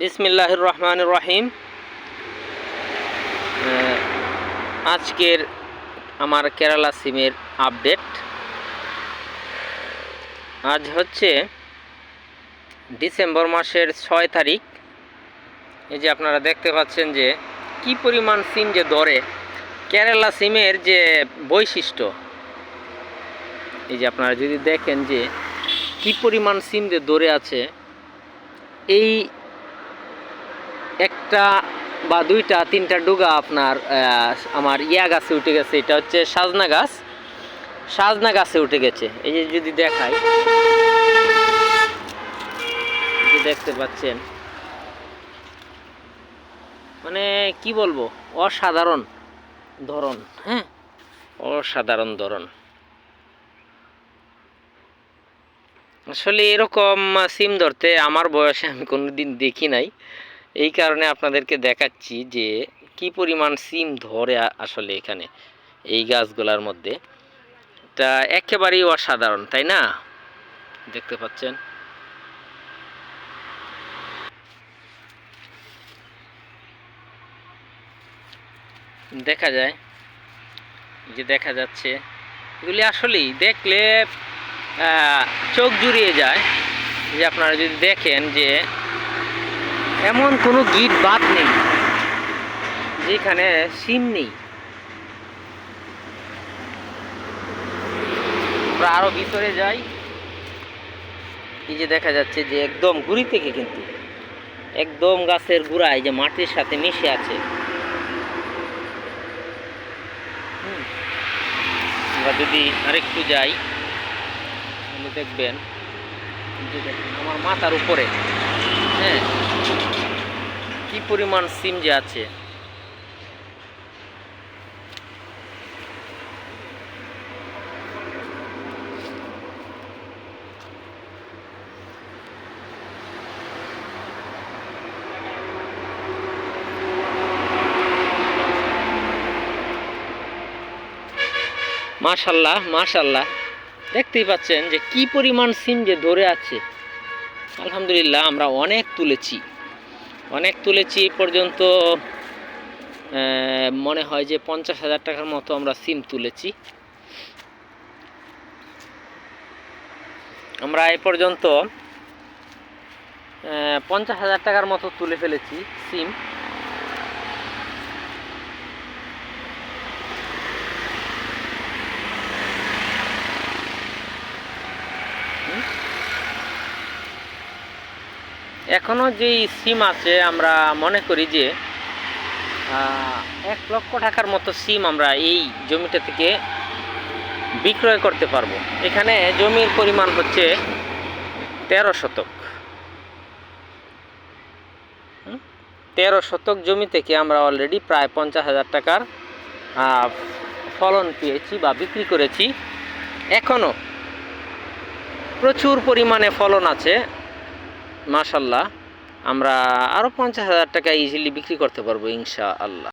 বিসমিল্লাহির রহমানির রহিম। আজকের আমার কেরালা সিমের আপডেট। আজ হচ্ছে ডিসেম্বর মাসের 6 তারিখ। এই যে আপনারা দেখতে পাচ্ছেন যে কি পরিমাণ সিম যে ধরে, কেরালা সিমের যে বৈশিষ্ট্য। এই যে আপনারা যদি দেখেন যে কি পরিমাণ সিম যে ধরে আছে, এই একটা বা দুইটা তিনটা ডুগা আপনার আমার গাছে উঠে গেছে। এটা হচ্ছে সাজনা গাছে উঠে গেছে। এই যে যদি দেখাই, যে দেখতে পাচ্ছেন, মানে কি বলবো, অসাধারণ ধরন। হ্যাঁ, অসাধারণ ধরন। আসলে এরকম সিম ধরতে আমার বয়সে আমি কোনোদিন দেখি নাই। এই কারণে আপনাদেরকে দেখাচ্ছি যে কি পরিমাণ সিম ধরে আসলে এখানে এই গাছগুলার মধ্যে। এটা একেবারেই অসাধারণ, তাই না? দেখতে পাচ্ছেন, দেখা যায়, যে দেখা যাচ্ছে, এগুলি আসলেই দেখলে চোখ জুড়িয়ে যায়। যে আপনারা যদি দেখেন যে এমন কোনো গিট বাদ নেই যেখানে সিম নেই। আমরা আরো ভিতরে যাই। এই যে দেখা যাচ্ছে যে একদম গুড়ি থেকে, কিন্তু একদম গাছের গুড়ায় যে মাটির সাথে মিশে আছে। আমরা যদি আরেকটু যাই তাহলে দেখবেন যে আমার মাথার উপরে, হ্যাঁ, কি পরিমাণ সিম যে আছে। মাশাল্লাহ মাশাল্লাহ, দেখতেই পাচ্ছেন যে কি পরিমাণ সিম যে ধরে আছে। আলহামদুলিল্লাহ, আমরা অনেক তুলেছি। পর্যন্ত মনে হয় যে 50,000 টাকার মতো আমরা সিম তুলেছি। আমরা এ পর্যন্ত 50,000 টাকার মতো তুলে ফেলেছি সিম। এখনো যেই সিম আছে, আমরা মনে করি যে 1 লক্ষ টাকার মতো সিম আমরা এই জমিটা থেকে বিক্রয় করতে পারবো। এখানে জমির পরিমাণ হচ্ছে 13 শতক। 13 শতক জমি থেকে আমরা অলরেডি প্রায় 50,000 টাকার ফলন পেয়েছি বা বিক্রি করেছি। এখনো প্রচুর পরিমাণে ফলন আছে। মাশাল্লাহ, আমরা আরও 50,000 টাকা ইজিলি বিক্রি করতে পারবো ইনশাআল্লাহ।